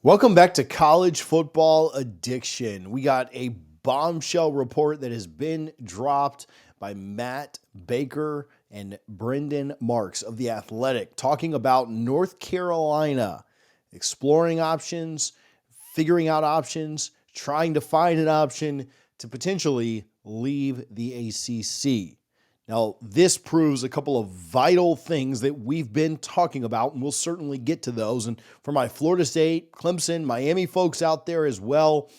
Welcome back to College Football Addiction. We got a bombshell report that has been dropped by Matt Baker and Brendan Marks of The Athletic, talking about North Carolina exploring options, figuring out options, trying to find an option to potentially leave the ACC. Now, this proves a couple of vital things that we've been talking about, and we'll certainly get to those. And for my Florida State, Clemson, Miami folks out there as well,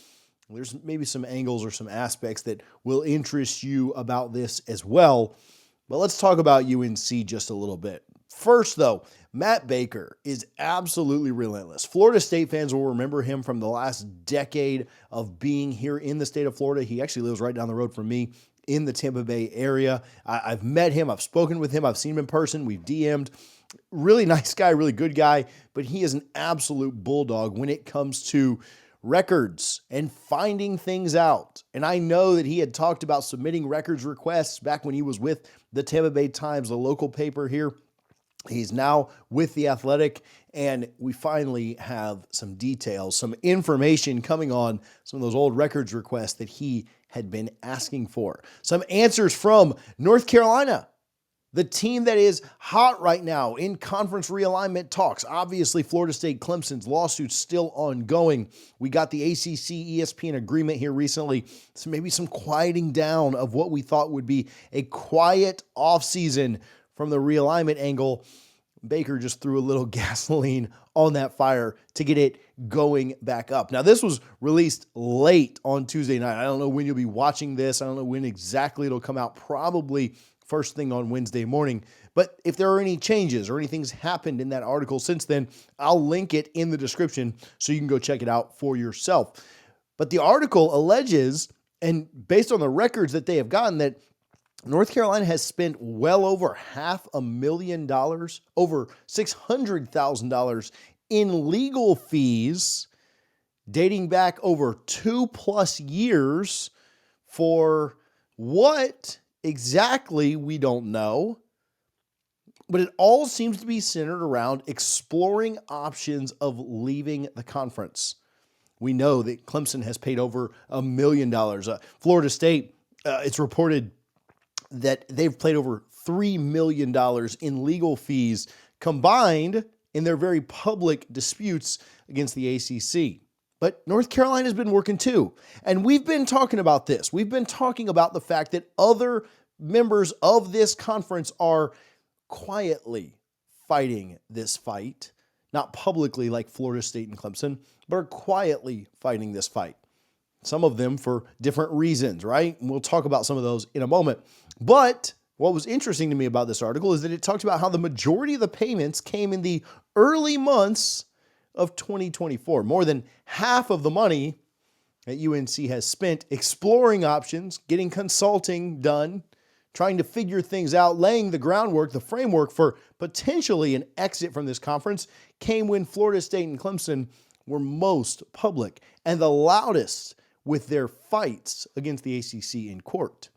there's maybe some angles or some aspects that will interest you about this as well. But let's talk about UNC just a little bit. First, though, Matt Baker is absolutely relentless. Florida State fans will remember him from the last decade of being here in the state of Florida. He actually lives right down the road from me in the Tampa Bay area. I've met him. I've spoken with him. I've seen him in person. We've DM'd. Really nice guy, really good guy, but he is an absolute bulldog when it comes to records and finding things out. And I know that he had talked about submitting records requests back when he was with the Tampa Bay Times, the local paper here. He's now with The Athletic, and we finally have some details, some information coming on some of those old records requests that he had been asking for. Some answers from North Carolina, the team that is hot right now in conference realignment talks. Obviously, Florida State Clemson's lawsuit's still ongoing. We got the ACC ESPN agreement here recently, so maybe some quieting down of what we thought would be a quiet offseason from the realignment angle. Baker just threw a little gasoline on that fire to get it going back up. Now, this was released late on Tuesday night. I don't know when you'll be watching this. I don't know when exactly it'll come out, probably first thing on Wednesday morning. But if there are any changes or anything's happened in that article since then, I'll link it in the description so you can go check it out for yourself. But the article alleges, and based on the records that they have gotten, that North Carolina has spent well over $500,000, over $600,000 in legal fees dating back over 2+ years for what exactly we don't know. But it all seems to be centered around exploring options of leaving the conference. We know that Clemson has paid over $1 million. Florida State, it's reported that they've paid over $3 million in legal fees combined in their very public disputes against the ACC. But North Carolina's been working too. And we've been talking about this. We've been talking about the fact that other members of this conference are quietly fighting this fight, not publicly like Florida State and Clemson, but are quietly fighting this fight. Some of them for different reasons, right? And we'll talk about some of those in a moment. But what was interesting to me about this article is that it talked about how the majority of the payments came in the early months of 2024. More than half of the money that UNC has spent exploring options, getting consulting done, trying to figure things out, laying the groundwork, the framework for potentially an exit from this conference, came when Florida State and Clemson were most public and the loudest with their fights against the ACC in court.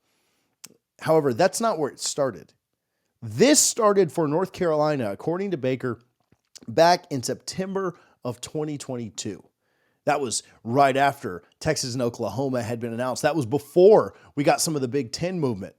However, that's not where it started. This started for North Carolina, according to Baker, back in September of 2022. That was right after Texas and Oklahoma had been announced. That was before we got some of the Big Ten movement.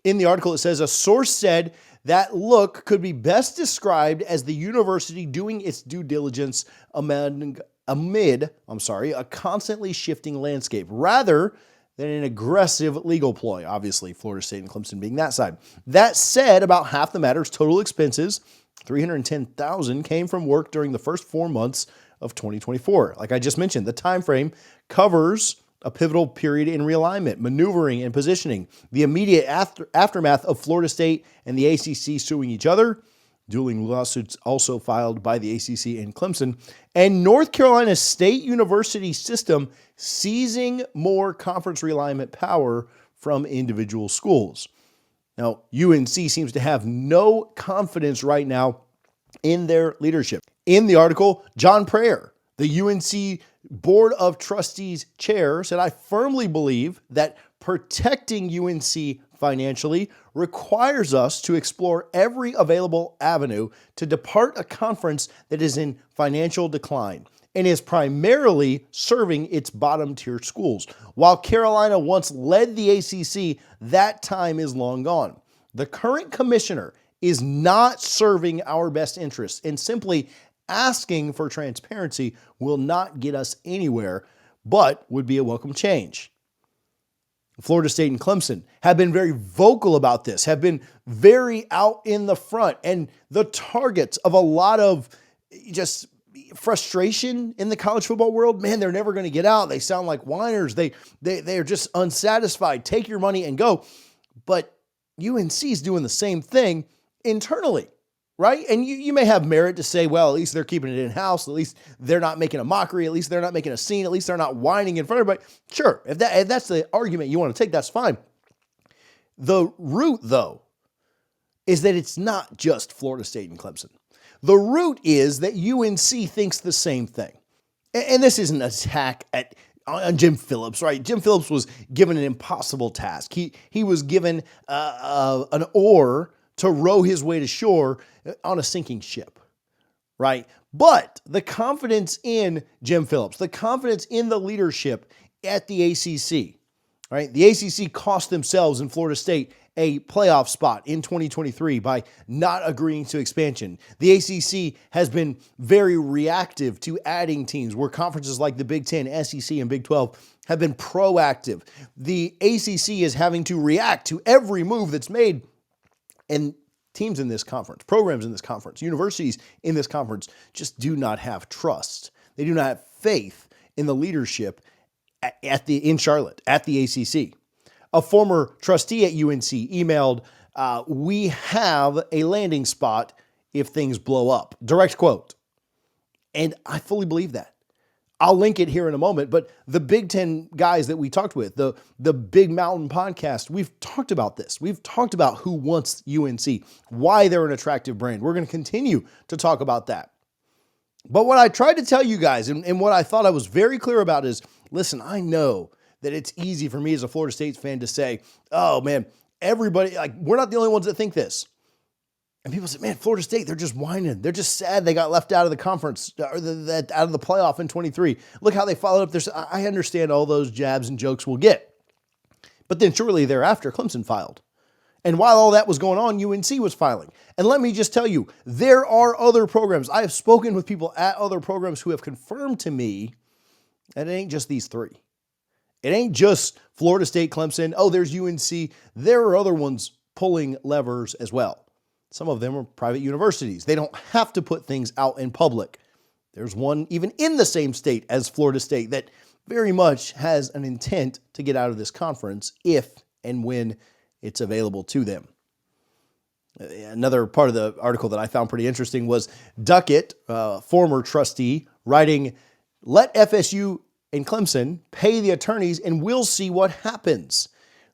In the article, it says, a source said that look could be best described as the university doing its due diligence amid a constantly shifting landscape, rather than an aggressive legal ploy. Obviously, Florida State and Clemson being that side. That said, about half the matter's total expenses, $310,000, came from work during the first 4 months of 2024. Like I just mentioned, the time frame covers a pivotal period in realignment, maneuvering, and positioning, the immediate aftermath of Florida State and the ACC suing each other, dueling lawsuits also filed by the ACC and Clemson, and North Carolina State University system seizing more conference realignment power from individual schools. Now, UNC seems to have no confidence right now in their leadership. In the article, John Prayer, the UNC Board of Trustees chair, said, I firmly believe that protecting UNC financially requires us to explore every available avenue to depart a conference that is in financial decline. and is primarily serving its bottom tier schools. While Carolina once led the ACC, that time is long gone. The current commissioner is not serving our best interests, and simply asking for transparency will not get us anywhere, but would be a welcome change. Florida State and Clemson have been very vocal about this, have been very out in the front, and the targets of a lot of just frustration in the college football world. Man, they're never going to get out. They sound like whiners. They're just unsatisfied. Take your money and go. But UNC is doing the same thing internally, right? And you may have merit to say, well, at least they're keeping it in-house. At least they're not making a mockery. At least they're not making a scene. At least they're not whining in front of everybody. Sure, if that's the argument you want to take, that's fine. The root, though, is that it's not just Florida State and Clemson. The root is that UNC thinks the same thing. And this isn't an attack on Jim Phillips, right? Jim Phillips was given an impossible task. He was given an oar to row his way to shore on a sinking ship, right? But the confidence in Jim Phillips, the confidence in the leadership at the ACC, right? The ACC cost themselves in Florida State a playoff spot in 2023 by not agreeing to expansion. The ACC has been very reactive to adding teams, where conferences like the Big Ten, SEC, and Big 12 have been proactive. The ACC is having to react to every move that's made. And teams in this conference, programs in this conference, universities in this conference just do not have trust. They do not have faith in the leadership in Charlotte, at the ACC. A former trustee at UNC emailed, "We have a landing spot if things blow up." Direct quote. And I fully believe that. I'll link it here in a moment, but the Big Ten guys that we talked with, the Big Mountain podcast, we've talked about this. We've talked about who wants UNC, why they're an attractive brand. We're going to continue to talk about that. But what I tried to tell you guys, and what I thought I was very clear about is, listen, I know that it's easy for me as a Florida State fan to say, oh man, everybody, like, we're not the only ones that think this. And people say, man, Florida State, they're just whining. They're just sad they got left out of the conference, or out of the playoff in 23. Look how they followed up. I understand all those jabs and jokes we'll get. But then shortly thereafter, Clemson filed. And while all that was going on, UNC was filing. And let me just tell you, there are other programs. I have spoken with people at other programs who have confirmed to me that it ain't just these three. It ain't just Florida State, Clemson. Oh, there's UNC. There are other ones pulling levers as well. Some of them are private universities. They don't have to put things out in public. There's one even in the same state as Florida State that very much has an intent to get out of this conference if and when it's available to them. Another part of the article that I found pretty interesting was Duckett, former trustee, writing, "Let FSU and Clemson pay the attorneys and we'll see what happens.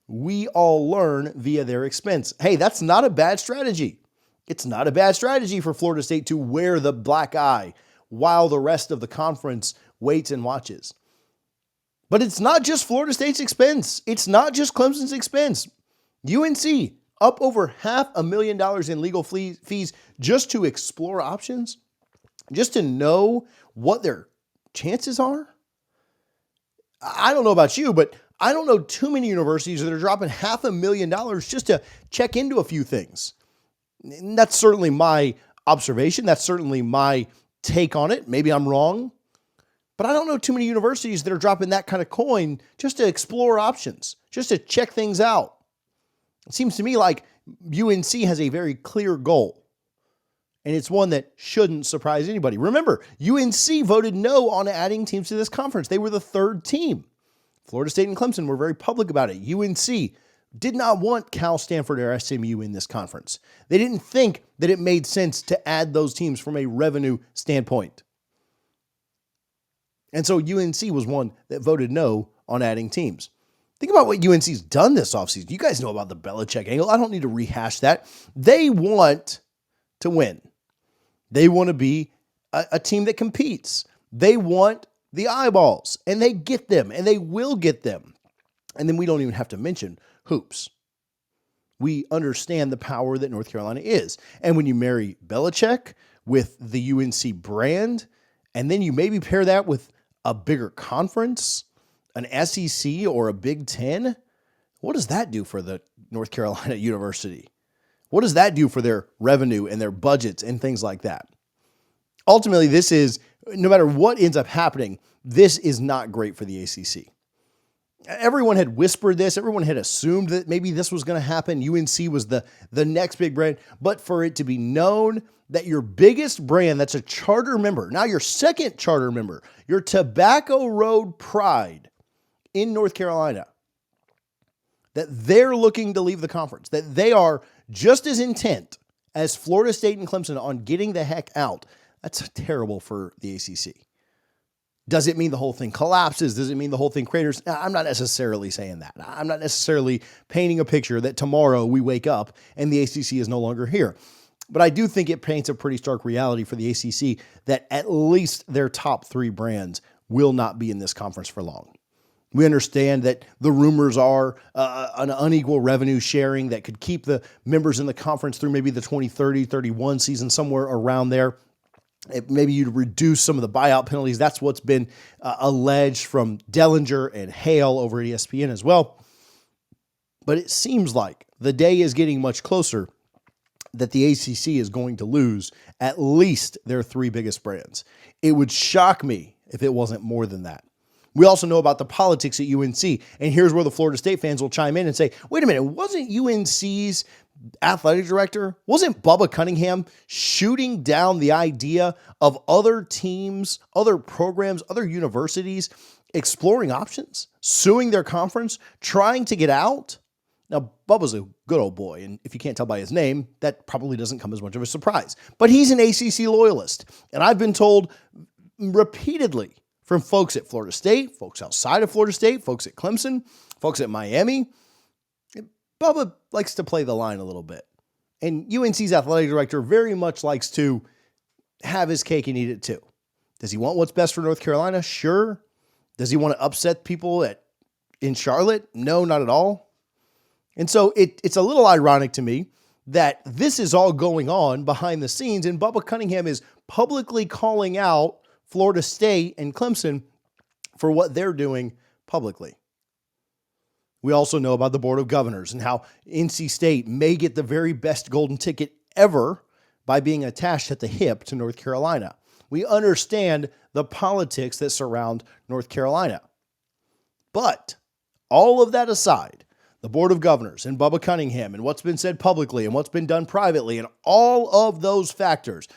We all learn via their expense." Hey, that's not a bad strategy. It's not a bad strategy for Florida State to wear the black eye while the rest of the conference waits and watches. But it's not just Florida State's expense. It's not just Clemson's expense. UNC up over $500,000 in legal fees just to explore options, just to know what their chances are. I don't know about you, but I don't know too many universities that are dropping $500,000 just to check into a few things. And that's certainly my observation. That's certainly my take on it. Maybe I'm wrong, but I don't know too many universities that are dropping that kind of coin just to explore options, just to check things out. It seems to me like UNC has a very clear goal, and it's one that shouldn't surprise anybody. Remember, UNC voted no on adding teams to this conference. They were the third team. Florida State and Clemson were very public about it. UNC did not want Cal, Stanford, or SMU in this conference. They didn't think that it made sense to add those teams from a revenue standpoint. And so UNC was one that voted no on adding teams. Think about what UNC's done this offseason. You guys know about the Belichick angle. I don't need to rehash that. They want to win. They want to be a team that competes. They want the eyeballs, and they get them, and they will get them. And then we don't even have to mention hoops. We understand the power that North Carolina is. And when you marry Belichick with the UNC brand and then you maybe pair that with a bigger conference, an SEC or a Big Ten, what does that do for the North Carolina University? What does that do for their revenue and their budgets and things like that? Ultimately, this is, no matter what ends up happening, this is not great for the ACC. Everyone had whispered this. Everyone had assumed that maybe this was going to happen. UNC was the next big brand. But for it to be known that your biggest brand, that's a charter member, now your second charter member, your Tobacco Road Pride in North Carolina, that they're looking to leave the conference, that they are just as intent as Florida State and Clemson on getting the heck out, that's terrible for the ACC. Does it mean the whole thing collapses? Does it mean the whole thing craters? I'm not necessarily saying that. I'm not necessarily painting a picture that tomorrow we wake up and the ACC is no longer here. But I do think it paints a pretty stark reality for the ACC that at least their top three brands will not be in this conference for long. We understand that the rumors are an unequal revenue sharing that could keep the members in the conference through maybe the 2030-31 season, somewhere around there. Maybe you'd reduce some of the buyout penalties. That's what's been alleged from Dellinger and Hale over at ESPN as well. But it seems like the day is getting much closer that the ACC is going to lose at least their three biggest brands. It would shock me if it wasn't more than that. We also know about the politics at UNC, and here's where the Florida State fans will chime in and say, wait a minute, wasn't UNC's athletic director, wasn't Bubba Cunningham shooting down the idea of other teams, other programs, other universities exploring options, suing their conference, trying to get out? Now, Bubba's a good old boy, and if you can't tell by his name, that probably doesn't come as much of a surprise. But he's an ACC loyalist, and I've been told repeatedly from folks at Florida State, folks outside of Florida State, folks at Clemson, folks at Miami, Bubba likes to play the line a little bit. And UNC's athletic director very much likes to have his cake and eat it too. Does he want what's best for North Carolina? Sure. Does he want to upset people in Charlotte? No, not at all. And so it's a little ironic to me that this is all going on behind the scenes, and Bubba Cunningham is publicly calling out Florida State and Clemson for what they're doing publicly. We also know about the Board of Governors and how NC State may get the very best golden ticket ever by being attached at the hip to North Carolina. We understand the politics that surround North Carolina. But all of that aside, the Board of Governors and Bubba Cunningham and what's been said publicly and what's been done privately and all of those factors,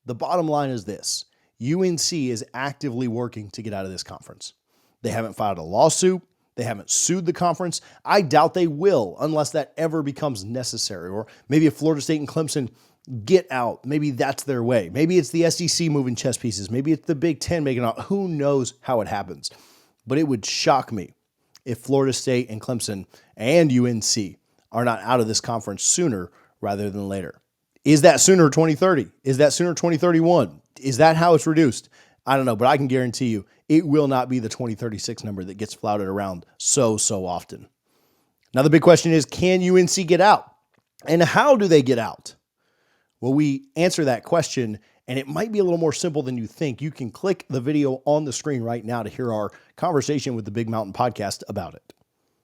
the bottom line is this: UNC is actively working to get out of this conference. They haven't filed a lawsuit. They haven't sued the conference. I doubt they will unless that ever becomes necessary. Or maybe if Florida State and Clemson get out, maybe that's their way. Maybe it's the SEC moving chess pieces. Maybe it's the Big Ten making out. Who knows how it happens? But it would shock me if Florida State and Clemson and UNC are not out of this conference sooner rather than later. Is that sooner 2030? Is that sooner 2031? Is that how it's reduced? I don't know, but I can guarantee you it will not be the 2036 number that gets flouted around so often. Now, the big question is, can UNC get out? And how do they get out? Well, we answer that question, and it might be a little more simple than you think. You can click the video on the screen right now to hear our conversation with the Big Mountain Podcast about it.